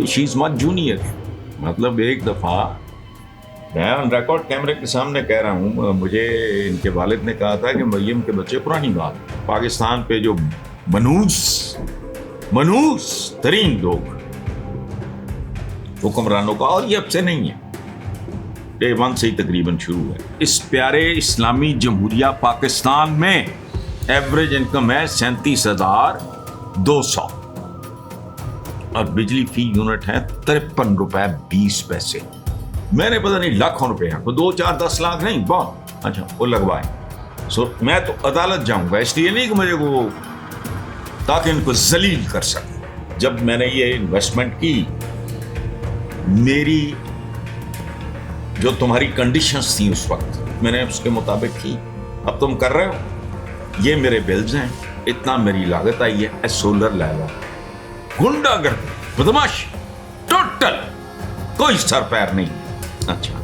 شی از مچ junior. مطلب ایک دفعہ میں آن ریکارڈ کیمرے کے سامنے کہہ رہا ہوں, مجھے ان کے والد نے کہا تھا کہ مریم کے بچے, پرانی بات, پاکستان پہ جو منوس ترین لوگ حکمرانوں کا, اور یہ اب سے نہیں ہے, ڈے ون سے ہی تقریباً شروع ہے. اس پیارے اسلامی جمہوریہ پاکستان میں ایوریج انکم ہے 37,200 اور بجلی فی یونٹ ہے 53 روپے 20 پیسے. میں نے پتہ نہیں لاکھوں روپے ہیں, 2, 4, 10 لاکھ نہیں, بہت اچھا وہ لگوائے. میں تو عدالت جاؤں گا, اس لیے نہیں کہ مجھے وہ, تاکہ ان کو ذلیل کر سکوں. جب میں نے یہ انویسٹمنٹ کی, میری جو تمہاری کنڈیشنز تھیں اس وقت, میں نے اس کے مطابق کی. اب تم کر رہے ہو, یہ میرے بلز ہیں, اتنا میری لاگت آئی ہے. سولر لایا, گنڈا گردی, بدماش, ٹوٹل کوئی سر پیر نہیں. اچھا,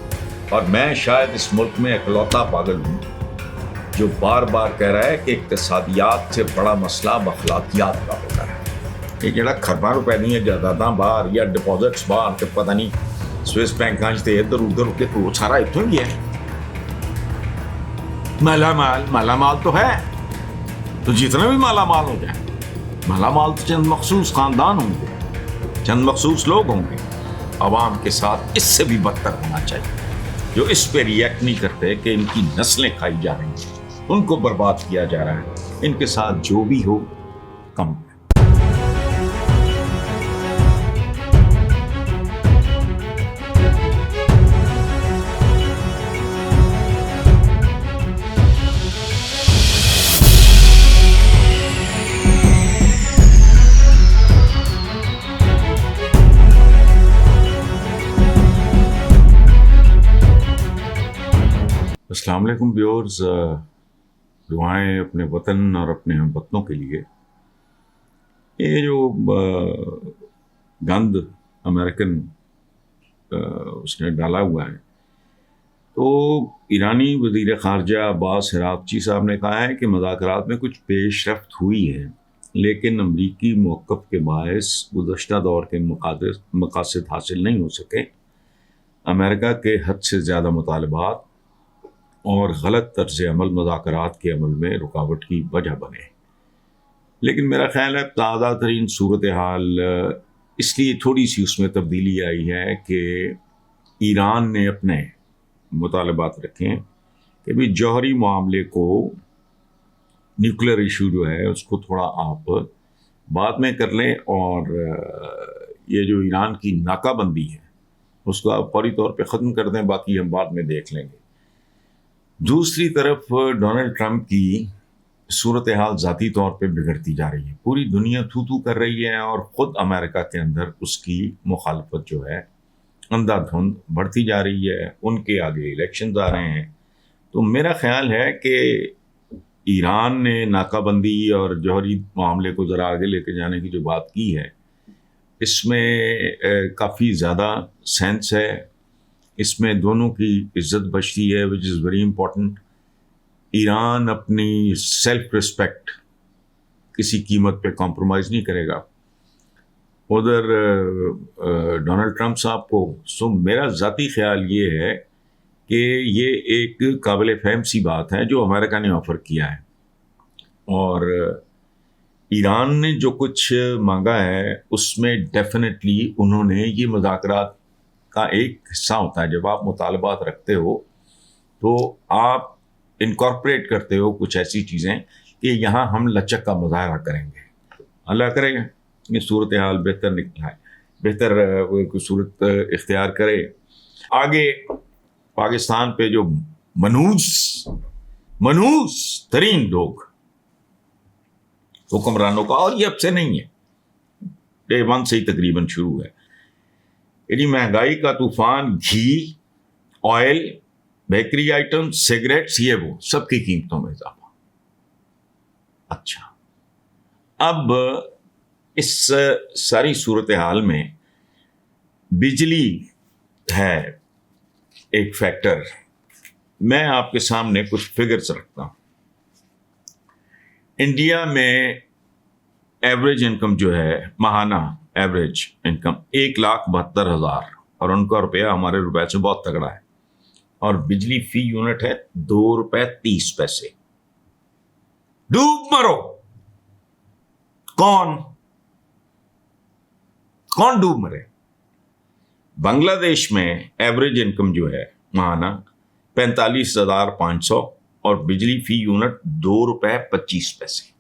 اور میں شاید اس ملک میں اکلوتا پاگل ہوں جو بار بار کہہ رہا ہے کہ اقتصادیات سے بڑا مسئلہ اخلاقیات کا ہوتا ہے. یہ جڑا کھرباں روپے نہیں ہے جائیداداں باہر یا ڈپازٹس باہر کے پتہ نہیں سوئس بینک تے ادھر ادھر کے, وہ سارا اتوں ہی ہے. مالا مال تو ہے, تو جتنے بھی مالا مال ہو جائیں, مالا مال تو چند مخصوص خاندان ہوں گے, چند مخصوص لوگ ہوں گے. عوام کے ساتھ اس سے بھی بدتر ہونا چاہیے, جو اس پہ ریئیکٹ نہیں کرتے کہ ان کی نسلیں کھائی جا رہی ہیں, ان کو برباد کیا جا رہا ہے. ان کے ساتھ جو بھی ہو کم. السلام علیکم ویورز. دعائیں اپنے وطن اور اپنے ہم وطنوں کے لیے. یہ جو گند امریکن اس نے ڈالا ہوا ہے, تو ایرانی وزیر خارجہ عباس عراقچی صاحب نے کہا ہے کہ مذاکرات میں کچھ پیش رفت ہوئی ہے, لیکن امریکی موقف کے باعث گزشتہ دور کے مقاصد حاصل نہیں ہو سکے. امریکہ کے حد سے زیادہ مطالبات اور غلط طرز عمل مذاکرات کے عمل میں رکاوٹ کی وجہ بنے. لیکن میرا خیال ہے تازہ ترین صورتحال اس لیے تھوڑی سی اس میں تبدیلی آئی ہے کہ ایران نے اپنے مطالبات رکھے ہیں کہ بھی جوہری معاملے کو, نیوکلیر ایشو جو ہے اس کو تھوڑا آپ بعد میں کر لیں, اور یہ جو ایران کی ناکہ بندی ہے اس کو آپ فوری طور پہ ختم کر دیں, باقی ہم بعد میں دیکھ لیں گے. دوسری طرف ڈونلڈ ٹرمپ کی صورتحال ذاتی طور پہ بگڑتی جا رہی ہے. پوری دنیا تھو تھو کر رہی ہے, اور خود امریکہ کے اندر اس کی مخالفت جو ہے اندھا دھند بڑھتی جا رہی ہے. ان کے آگے الیکشنز آ رہے ہیں. تو میرا خیال ہے کہ ایران نے ناکہ بندی اور جوہری معاملے کو ذرا آگے لے کے جانے کی جو بات کی ہے, اس میں کافی زیادہ سینس ہے. اس میں دونوں کی عزت بچتی ہے, وچ از ویری امپورٹنٹ. ایران اپنی سیلف رسپیکٹ کسی قیمت پہ کمپرومائز نہیں کرے گا. ادھر ڈونلڈ ٹرمپ صاحب کو, سو میرا ذاتی خیال یہ ہے کہ یہ ایک قابل فہم سی بات ہے جو امریکہ نے آفر کیا ہے, اور ایران نے جو کچھ مانگا ہے اس میں ڈیفینیٹلی انہوں نے, یہ مذاکرات کا ایک حصہ ہوتا ہے. جب آپ مطالبات رکھتے ہو تو آپ انکارپوریٹ کرتے ہو کچھ ایسی چیزیں کہ یہاں ہم لچک کا مظاہرہ کریں گے. اللہ کرے یہ صورتحال بہتر نکلائے, بہتر کوئی صورت اختیار کرے. آگے پاکستان پہ جو منوس ترین لوگ حکمرانوں کا, اور یہ اب سے نہیں ہے, ڈے ون سے ہی تقریباً شروع ہے. یعنی مہنگائی کا طوفان, گھی, آئل, بیکری آئٹم, سگریٹس, یہ وہ سب کی قیمتوں میں اضافہ. اچھا, اب اس ساری صورتحال میں بجلی ہے ایک فیکٹر. میں آپ کے سامنے کچھ فگرز رکھتا ہوں. انڈیا میں ایوریج انکم جو ہے ماہانہ ایوریج انکم 1,72,000 اور ان کا روپیہ ہمارے روپے سے بہت تگڑا ہے. اور بجلی فی یونٹ ہے ₹2.30. ڈوب مرو. کون ڈوب مرے؟ بنگلہ دیش میں ایوریج انکم جو ہے ماہانہ 45,500 اور بجلی فی یونٹ ₹2.25.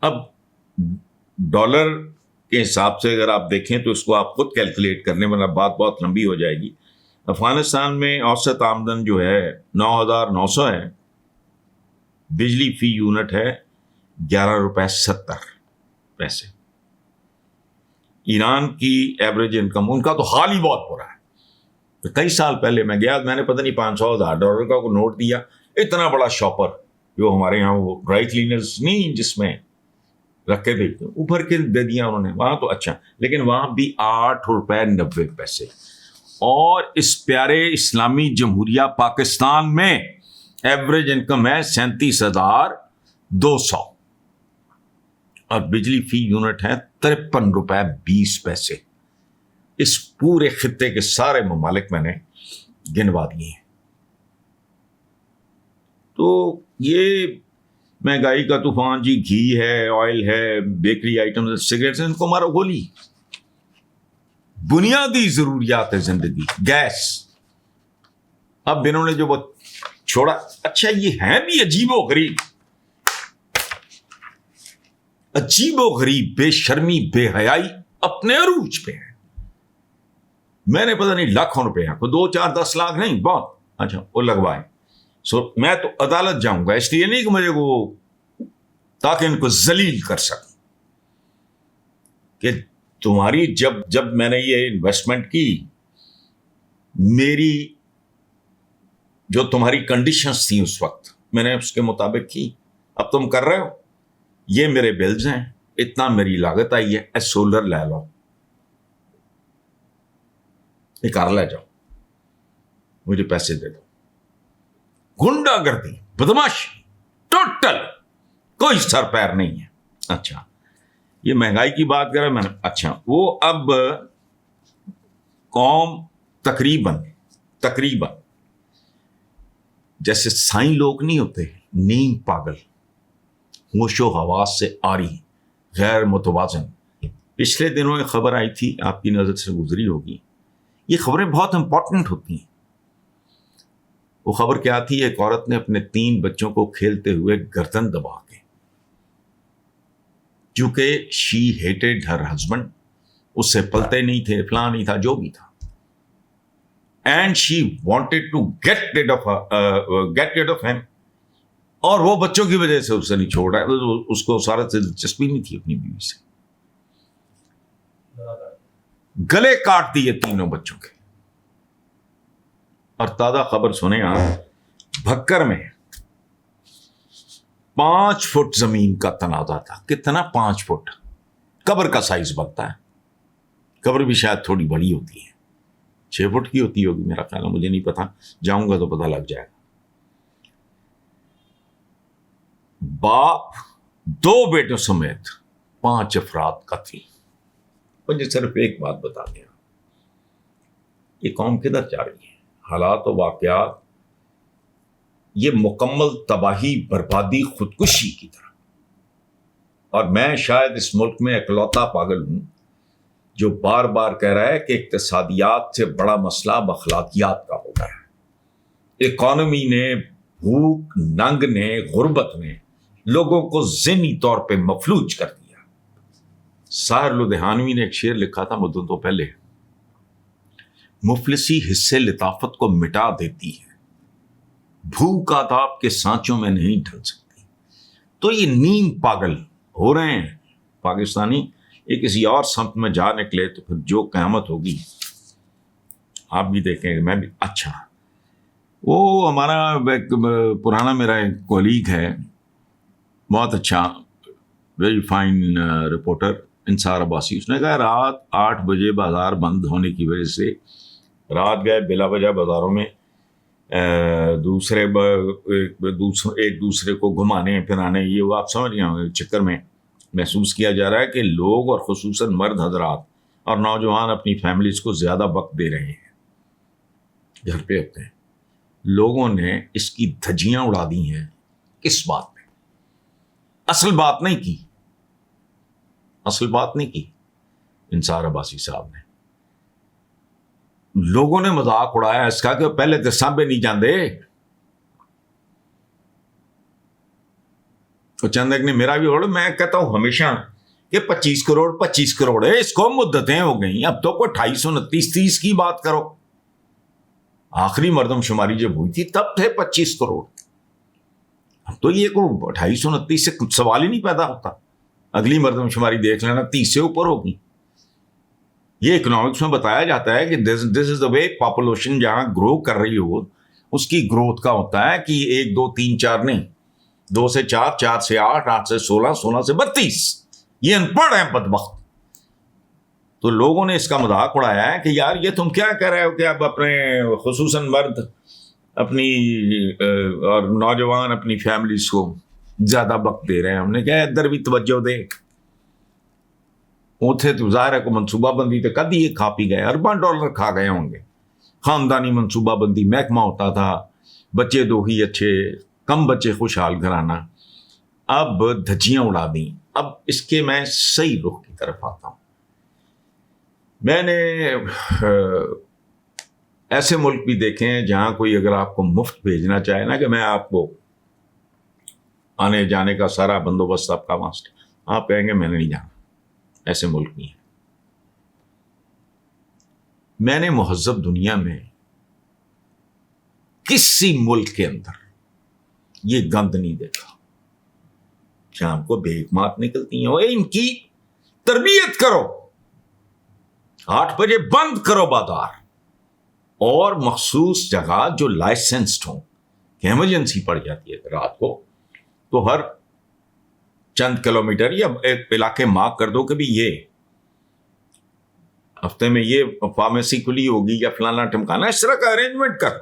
اب ڈالر کے حساب سے اگر آپ دیکھیں تو اس کو آپ خود کیلکولیٹ کرنے میں بات بہت لمبی ہو جائے گی. افغانستان میں اوسط آمدن جو ہے 9,900 ہے. بجلی فی یونٹ ہے ₹11.70. ایران کی ایوریج انکم، ان کا تو حال ہی بہت برا ہے. کئی سال پہلے میں گیا، میں نے پتہ نہیں $500,000 کا کوئی نوٹ دیا. اتنا بڑا شاپر جو ہمارے یہاں وہ ڈرائی کلینرز نہیں جس میں رکھ کے دیکھتے اوپر کے دے دیا انہوں نے. وہاں تو اچھا، لیکن وہاں بھی ₹8.90. اور اس پیارے اسلامی جمہوریہ پاکستان میں ایوریج انکم ہے 37,200 اور بجلی فی یونٹ ہے ₹53.20. اس پورے خطے کے سارے ممالک میں نے گنوا دیے ہیں. تو یہ مہنگائی کا طوفان جی، گھی ہے، آئل ہے، بیکری آئٹم، سگریٹس، ان کو مارو گولی. بنیادی ضروریات ہے زندگی، گیس. اب انہوں نے جو وہ چھوڑا، اچھا یہ ہے بھی عجیب و غریب، بے شرمی، بے حیائی اپنے عروج پہ ہے. میں نے پتہ نہیں لاکھوں روپے ہیں، کوئی 2, 4, 10 لاکھ نہیں، بہت اچھا وہ لگوائے. میں تو عدالت جاؤں گا، اس لیے نہیں کہ مجھے وہ، تاکہ ان کو ذلیل کر سکوں کہ تمہاری جب میں نے یہ انویسٹمنٹ کی، میری جو تمہاری کنڈیشنز تھیں اس وقت میں نے اس کے مطابق کی. اب تم کر رہے ہو، یہ میرے بلز ہیں، اتنا میری لاگت آئی ہے، سولر لے لو، یہ کر لے جاؤ، مجھے پیسے دے دو. گنڈا گردی، بدماشی، ٹوٹل کوئی سر پیر نہیں ہے. اچھا یہ مہنگائی کی بات کر رہا میں نے. اچھا وہ اب قوم تقریباً جیسے سائیں لوگ نہیں ہوتے، نیم پاگل، ہوش و حواس سے عاری، غیر متوازن. پچھلے دنوں ایک خبر آئی تھی، آپ کی نظر سے گزری ہوگی. یہ خبریں بہت امپورٹنٹ ہوتی ہیں. وہ خبر کیا تھی؟ ایک عورت نے اپنے 3 بچوں کو کھیلتے ہوئے گردن دبا کے، چونکہ شی ہیٹڈ ہر ہسبینڈ، اس سے پلتے نہیں تھے، فلاں نہیں تھا، جو بھی تھا، and she wanted to get rid of him. اور وہ بچوں کی وجہ سے اسے نہیں چھوڑ رہا ہے، اس کو سارا سے دلچسپی نہیں تھی اپنی بیوی سے. گلے کاٹ دیے 3 بچوں کے. اور تازہ خبر سنیں آپ، بھکر میں 5 فٹ زمین کا تنازع تھا. کتنا؟ 5 فٹ. قبر کا سائز بنتا ہے. قبر بھی شاید تھوڑی بڑی ہوتی ہے، 6 فٹ کی ہوتی ہوگی میرا خیال ہے، مجھے نہیں پتا، جاؤں گا تو پتہ لگ جائے گا. باپ 2 بیٹوں سمیت 5 افراد قتل. مجھے صرف ایک بات بتا دیں، یہ قوم کدھر جا رہی ہے؟ حالات و واقعات یہ مکمل تباہی، بربادی، خودکشی کی طرح. اور میں شاید اس ملک میں اکلوتا پاگل ہوں جو بار بار کہہ رہا ہے کہ اقتصادیات سے بڑا مسئلہ اخلاقیات کا ہو گیا ہے. اکانومی نے، بھوک، ننگ نے، غربت نے لوگوں کو ذہنی طور پہ مفلوج کر دیا. ساحر لدھیانوی نے ایک شعر لکھا تھا مدتوں پہلے، مفلسی حصے لطافت کو مٹا دیتی ہے، بھوک آداب کے سانچوں میں نہیں ڈھل سکتی. تو یہ نیم پاگل ہو رہے ہیں پاکستانی. یہ کسی اور سمت میں جا نکلے تو پھر جو قیامت ہوگی آپ بھی دیکھیں گے، میں بھی. اچھا وہ ہمارا پرانا میرا ایک کولیگ ہے، بہت اچھا، ویری فائن رپورٹر، انصار عباسی. اس نے کہا رات 8 بجے بازار بند ہونے کی وجہ سے رات گئے بلا وجہ بازاروں میں ایک دوسرے کو گھمانے پھرانے، یہ وہ آپ سمجھ گئے ہوں گے چکر میں محسوس کیا جا رہا ہے کہ لوگ اور خصوصاً مرد حضرات اور نوجوان اپنی فیملیز کو زیادہ وقت دے رہے ہیں، گھر پہ ہوتے ہیں۔ لوگوں نے اس کی دھجیاں اڑا دی ہیں۔ کس بات پہ؟ اصل بات نہیں کی انصار عباسی صاحب نے۔ لوگوں نے مذاق اڑایا اس کا کہ پہلے تو سانبے نہیں جاندے، تو چند ایک نے میرا بھی اڑ، میں کہتا ہوں ہمیشہ کہ 25 کروڑ ہے، اس کو مدتیں ہو گئیں، اب تو کوئی 2829 30 کی بات کرو۔ آخری مردم شماری جب ہوئی تھی تب تھے 25 کروڑ، اب تو یہ کو 2829 سے کچھ سوال ہی نہیں پیدا ہوتا۔ اگلی مردم شماری دیکھ لینا 30 سے اوپر ہوگی۔ یہ اکنامکس میں بتایا جاتا ہے کہ دس از دا وے پاپولیشن جہاں گرو کر رہی ہو اس کی گروتھ کا ہوتا ہے کہ 1 2 3 4 نہیں، 2 سے 4 4 سے 8 8 سے 16 16 سے 32۔ یہ ان پڑھ ہیں بدبخت۔ تو لوگوں نے اس کا مذاق اڑایا ہے کہ یار یہ تم کیا کہہ رہے ہو کہ اب اپنے خصوصاً مرد اپنی اور نوجوان اپنی فیملیز کو زیادہ وقت دے رہے ہیں۔ ہم نے کہا ادھر بھی توجہ دے، اتنے تو ظاہر ہے کو منصوبہ بندی تو کدی یہ کھا پی گئے، ارباں ڈالر کھا گئے ہوں گے۔ خاندانی منصوبہ بندی محکمہ ہوتا تھا، بچے 2 ہی اچھے، کم بچے خوشحال گھرانا، اب دھجیاں اڑا دیں۔ اب اس کے میں صحیح رخ کی طرف آتا ہوں۔ میں نے ایسے ملک بھی دیکھے ہیں جہاں کوئی اگر آپ کو مفت بھیجنا چاہے نا کہ میں آپ کو آنے جانے کا سارا بندوبست آپ کا ماسٹر، آپ کہیں گے میں نے نہیں جانا۔ ایسے ملک نہیں ہے۔ میں نے مہذب دنیا میں کسی ملک کے اندر یہ گند نہیں دیکھا۔ شام کو بھیک مات نکلتی ہیں، ان کی تربیت کرو، 8 بجے بند کرو بازار، اور مخصوص جگہ جو لائسنسڈ ہوں کہ ایمرجنسی پڑ جاتی ہے رات کو، تو ہر چند کلومیٹر یا ایک علاقے مارک کر دو کہ بھی یہ ہفتے میں یہ فارمیسی کھلی ہوگی یا فلانا ٹمکانا، اس طرح کا ارینجمنٹ کر۔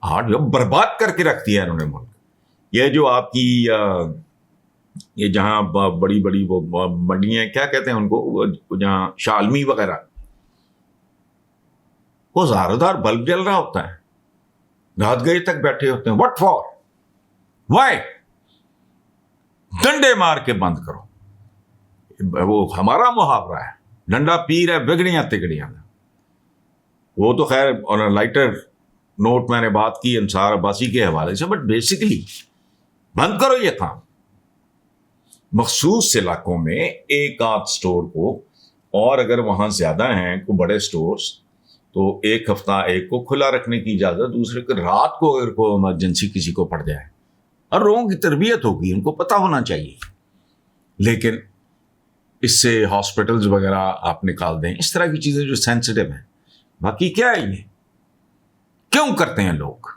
آج برباد کر کے رکھ دیا انہوں نے ملک۔ یہ جو آپ کی یہ جہاں بڑی بڑی وہ منڈیاں کیا کہتے ہیں ان کو، جہاں شالمی وغیرہ، وہ زاردار بلب جل رہا ہوتا ہے، رات گئے تک بیٹھے ہوتے ہیں۔ What for? وائی؟ ڈنڈے مار کے بند کرو۔ وہ ہمارا محاورہ ہے، ڈنڈا پیر ہے بگڑیاں تگڑیاں۔ وہ تو خیر اور لائٹر نوٹ میں نے بات کی انصار عباسی کے حوالے سے، بٹ بیسیکلی بند کرو یہ کام۔ مخصوص علاقوں میں ایک آدھ سٹور کو، اور اگر وہاں زیادہ ہیں کو بڑے سٹورز، تو ایک ہفتہ ایک کو کھلا رکھنے کی اجازت، دوسرے کو رات کو اگر کوئی ایمرجنسی کسی کو پڑ جائے، اور لوگوں کی تربیت ہوگی، ان کو پتہ ہونا چاہیے۔ لیکن اس سے ہاسپٹلز وغیرہ آپ نکال دیں، اس طرح کی چیزیں جو سینسٹیو ہیں۔ باقی کیا ہے یہ کیوں کرتے ہیں لوگ؟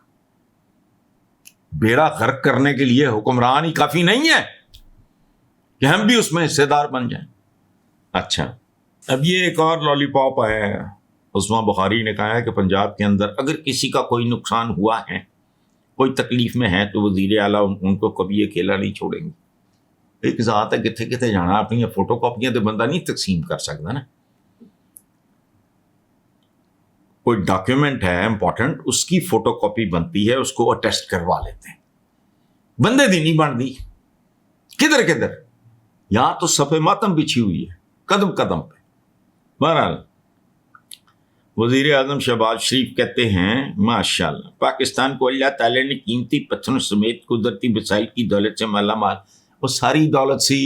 بیڑا غرق کرنے کے لیے حکمران ہی کافی نہیں ہے کہ ہم بھی اس میں حصے دار بن جائیں۔ اچھا، اب یہ ایک اور لالی پاپ آیا ہے۔ عثمان بخاری نے کہا ہے کہ پنجاب کے اندر اگر کسی کا کوئی نقصان ہوا ہے، کوئی تکلیف میں ہے، تو وزیر اعلیٰ ان کو کبھی اکیلا نہیں چھوڑیں گے۔ ایک ذات ہے کتنے کتنے جانا، اپنی فوٹو کاپیاں تو بندہ نہیں تقسیم کر سکتا نا۔ کوئی ڈاکیومنٹ ہے امپورٹنٹ، اس کی فوٹو کاپی بنتی ہے، اس کو اٹیسٹ کروا لیتے ہیں۔ بندے دی نہیں بن دی، کدھر کدھر، یہاں تو صفحے ماتم بچھی ہوئی ہے قدم قدم پہ۔ بہرحال وزیر اعظم شہباز شریف کہتے ہیں ماشاءاللہ پاکستان کو اللہ تعالیٰ نے قیمتی پتھروں سمیت قدرتی وسائل کی دولت سے مالا مال، وہ ساری دولت سی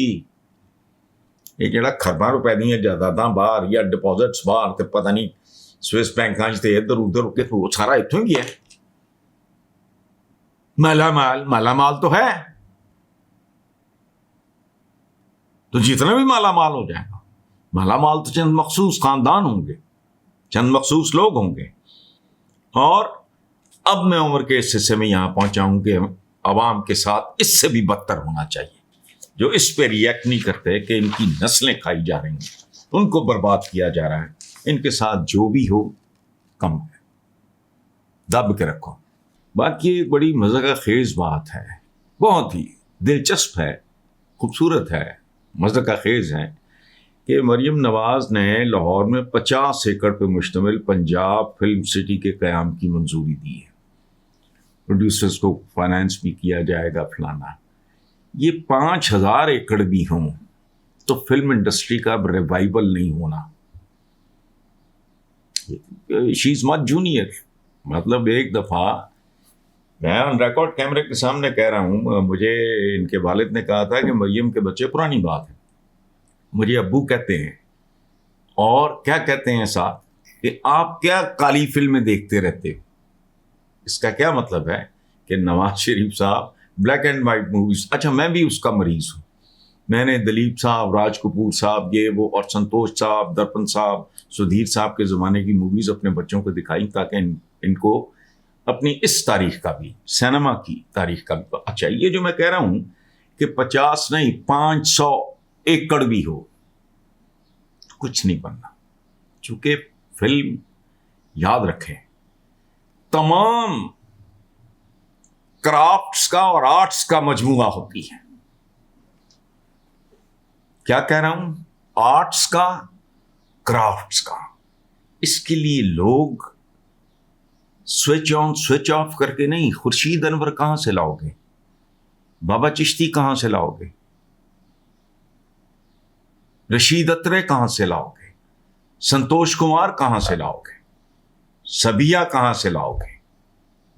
یہ جڑا کھرباں روپے دیا جائیداداں باہر یا ڈپازٹس باہر تے پتہ نہیں سوئس بینکاں تے ادھر ادھر کے وہ سارا اتوں ہی ہے۔ مالا مال تو ہے، تو جتنا بھی مالا مال ہو جائے گا، مالا مال تو چند مخصوص خاندان ہوں گے، چند مخصوص لوگ ہوں گے۔ اور اب میں عمر کے اس حصے میں یہاں پہنچا ہوں کہ عوام کے ساتھ اس سے بھی بدتر ہونا چاہیے، جو اس پہ ریئیکٹ نہیں کرتے کہ ان کی نسلیں کھائی جا رہی ہیں، ان کو برباد کیا جا رہا ہے۔ ان کے ساتھ جو بھی ہو کم ہے، دب کے رکھو۔ باقی ایک بڑی مزہ خیز بات ہے، بہت ہی دلچسپ ہے، خوبصورت ہے، مذاق خیز ہے کہ مریم نواز نے لاہور میں 50 ایکڑ پہ مشتمل پنجاب فلم سٹی کے قیام کی منظوری دی ہے. پروڈیوسرز کو فائنانس بھی کیا جائے گا فلانا. یہ 5000 ایکڑ بھی ہوں تو فلم انڈسٹری کا ریوائول نہیں ہونا. شی از مچ جونیئر. مطلب ایک دفعہ میں آن ریکارڈ کیمرے کے سامنے کہہ رہا ہوں، مجھے ان کے والد نے کہا تھا کہ مریم کے بچے، پرانی بات ہے، مجھے ابو کہتے ہیں، اور کیا کہتے ہیں ساتھ کہ آپ کیا کالی فلمیں دیکھتے رہتے ہو. اس کا کیا مطلب ہے کہ نواز شریف صاحب بلیک اینڈ وائٹ موویز. اچھا، میں بھی اس کا مریض ہوں. میں نے دلیپ صاحب، راج کپور صاحب، یہ وہ، اور سنتوش صاحب، درپن صاحب، سدھیر صاحب کے زمانے کی موویز اپنے بچوں کو دکھائی تاکہ ان کو اپنی اس تاریخ کا بھی، سینما کی تاریخ کا بھی. اچھا، یہ جو میں کہہ رہا ہوں کہ 50 نہیں 500 ایکڑ بھی ہو، کچھ نہیں بننا. چونکہ فلم، یاد رکھیں، تمام کرافٹس کا اور آرٹس کا مجموعہ ہوتی ہے. کیا کہہ رہا ہوں؟ آرٹس کا، کرافٹس کا. اس کے لیے لوگ سوئچ آن سوئچ آف کر کے نہیں. خورشید انور کہاں سے لاؤ گے؟ بابا چشتی کہاں سے لاؤ گے؟ رشید اترے کہاں سے لاؤ گے؟ سنتوش کمار کہاں سے لاؤ گے؟ سبیہ کہاں سے لاؤ گے؟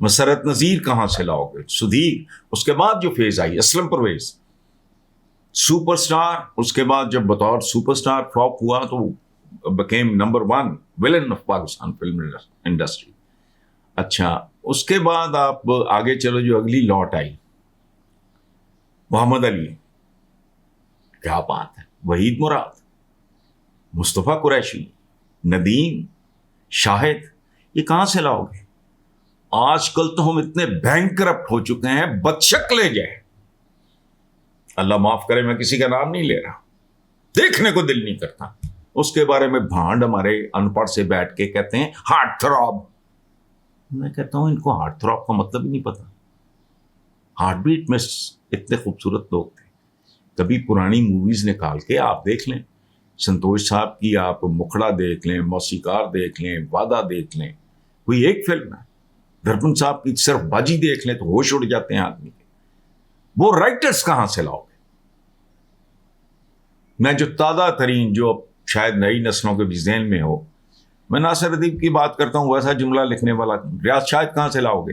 مسرت نذیر کہاں سے لاؤ گے؟ سدھیر. اس کے بعد جو فیز آئی، اسلم پرویز سپر سٹار. اس کے بعد جب بطور سپر سٹار فلاپ ہوا تو became number 1 villain of Pakistan film industry. اچھا، اس کے بعد آپ آگے چلو، جو اگلی لوٹ آئی، محمد علی، کیا بات ہے، وحید مراد، مصطفیٰ قریشی، ندیم، شاہد. یہ کہاں سے لاؤ گے؟ آج کل تو ہم اتنے بینکرپٹ ہو چکے ہیں، بدشکلیں جائے. اللہ معاف کرے، میں کسی کا نام نہیں لے رہا، دیکھنے کو دل نہیں کرتا. اس کے بارے میں بھانڈ ہمارے ان پڑھ سے بیٹھ کے کہتے ہیں ہارٹ تھراب. میں کہتا ہوں ان کو ہارٹ تھراب کا مطلب ہی نہیں پتا. ہارٹ بیٹ میں اتنے خوبصورت لوگ تھے. کبھی پرانی موویز نکال کے آپ دیکھ لیں. سنتوش صاحب کی آپ مکھڑا دیکھ لیں، موسیقار دیکھ لیں، وعدہ دیکھ لیں، کوئی ایک فلم ہے. درپن صاحب کی صرف باجی دیکھ لیں تو ہوش اڑ جاتے ہیں آدمی کے. وہ رائٹرز کہاں سے لاؤ گے؟ میں جو تازہ ترین، جو شاید نئی نسلوں کے بھی ذہن میں ہو، میں ناصر ادیب کی بات کرتا ہوں، ویسا جملہ لکھنے والا ریاض شاہد کہاں سے لاؤ گے؟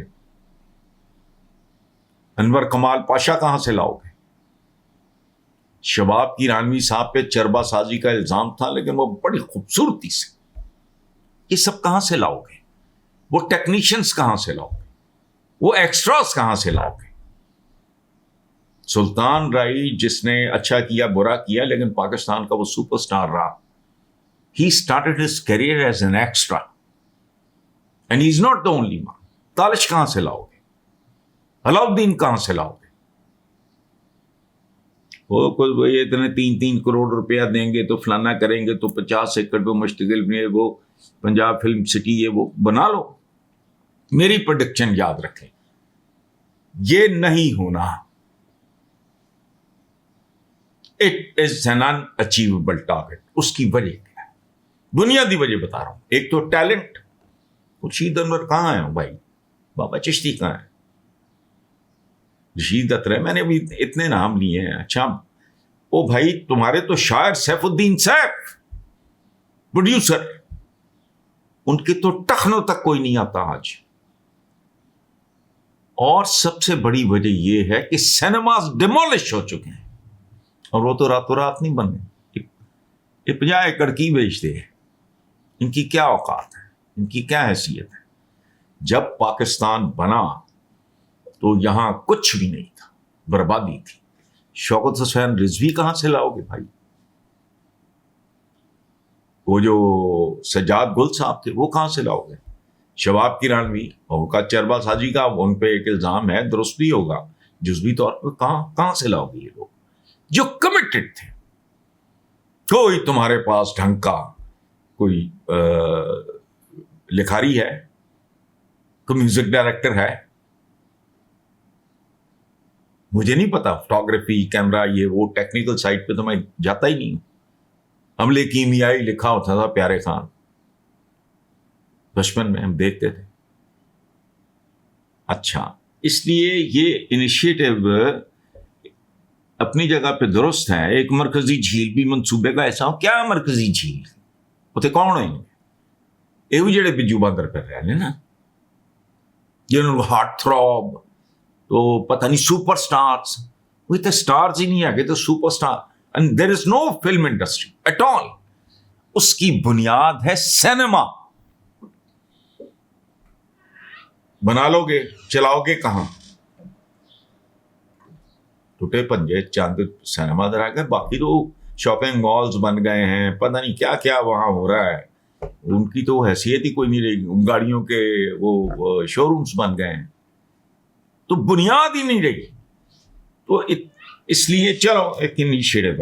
انور کمال پاشا کہاں سے لاؤ گے؟ شباب کی رانوی صاحب پہ چربا سازی کا الزام تھا، لیکن وہ بڑی خوبصورتی سے. یہ سب کہاں سے لاؤ گے؟ وہ ٹیکنیشینز کہاں سے لاؤ گے؟ وہ ایکسٹراز کہاں سے لاؤ گے؟ سلطان رائی، جس نے اچھا کیا برا کیا لیکن پاکستان کا وہ سپر سٹار رہا. He started his career as an extra. And he's not the only one. تالش کہاں سے لاؤ گے؟ علاؤدین کہاں سے لاؤ گے؟ وہ یہ اتنے 3 کروڑ روپیہ دیں گے تو فلانا کریں گے تو 50 ایکڑ پہ مشتغل میں وہ پنجاب فلم سٹی ہے، وہ بنا لو. میری پریڈکشن یاد رکھیں، یہ نہیں ہونا. It is an unachievable target. اس کی وجہ کیا ہے؟ بنیادی وجہ بتا رہا ہوں. ایک تو ٹیلنٹ. خورشید انور کہاں ہے بھائی؟ بابا چشتی کہاں ہے؟ رشید اترے، میں نے ابھی اتنے نام لیے ہیں. اچھا، او بھائی، تمہارے تو شاعر سیف الدین سیف، پروڈیوسر، ان کے تو ٹخنوں تک کوئی نہیں آتا آج. اور سب سے بڑی وجہ یہ ہے کہ سینماز ڈیمولش ہو چکے ہیں، اور وہ تو راتوں رات نہیں بن گئے. یہ 50 ایکڑ کی بیچتے ہیں. ان کی کیا اوقات ہے؟ ان کی کیا حیثیت ہے؟ جب پاکستان بنا تو یہاں کچھ بھی نہیں تھا، بربادی تھی. شوکت حسین رضوی کہاں سے لاؤ گے بھائی؟ وہ جو سجاد گل صاحب تھے، وہ کہاں سے لاؤ گے؟ شباب کی رانوی، ان کا چربا سازی کا ان پہ ایک الزام ہے، درست بھی ہوگا جزوی طور پہ. کہاں سے لاؤ گے یہ لوگ جو کمیٹڈ تھے؟ کوئی تمہارے پاس ڈھنگ کا کوئی لکھاری ہے، کوئی میوزک ڈائریکٹر ہے؟ مجھے نہیں پتا فوٹوگرافی کیمرہ یہ وہ ٹیکنیکل سائٹ پہ تو میں جاتا ہی نہیں ہوں. عملے کیمیائی لکھا ہوتا تھا پیارے خان, بچپن میں ہم دیکھتے تھے. اچھا, اس لیے یہ انیشیٹو اپنی جگہ پہ درست ہے. ایک مرکزی جھیل بھی منصوبے کا ایسا ہو. کیا مرکزی جھیل اتنے کون ہیں یہ بھی جڑے بجو باندر پہ رہے ہیں نا, جنہوں نے ہارٹ تھروب تو پتہ نہیں سپر سٹارز, وہ تو سٹارز ہی نہیں آگے تو super star. And there is no film industry at all. اس کی بنیاد ہے سینما. بنا لو گے چلاؤ گے کہاں؟ ٹوٹے پنجے چاند سینما در آ گئے. باقی تو شاپنگ مالز بن گئے ہیں, پتہ نہیں کیا کیا وہاں ہو رہا ہے. ان کی تو حیثیت ہی کوئی نہیں رہی. گاڑیوں کے وہ شو رومز بن گئے ہیں, تو بنیاد ہی نہیں رہی. تو اس لیے چلو ایک انیشیٹو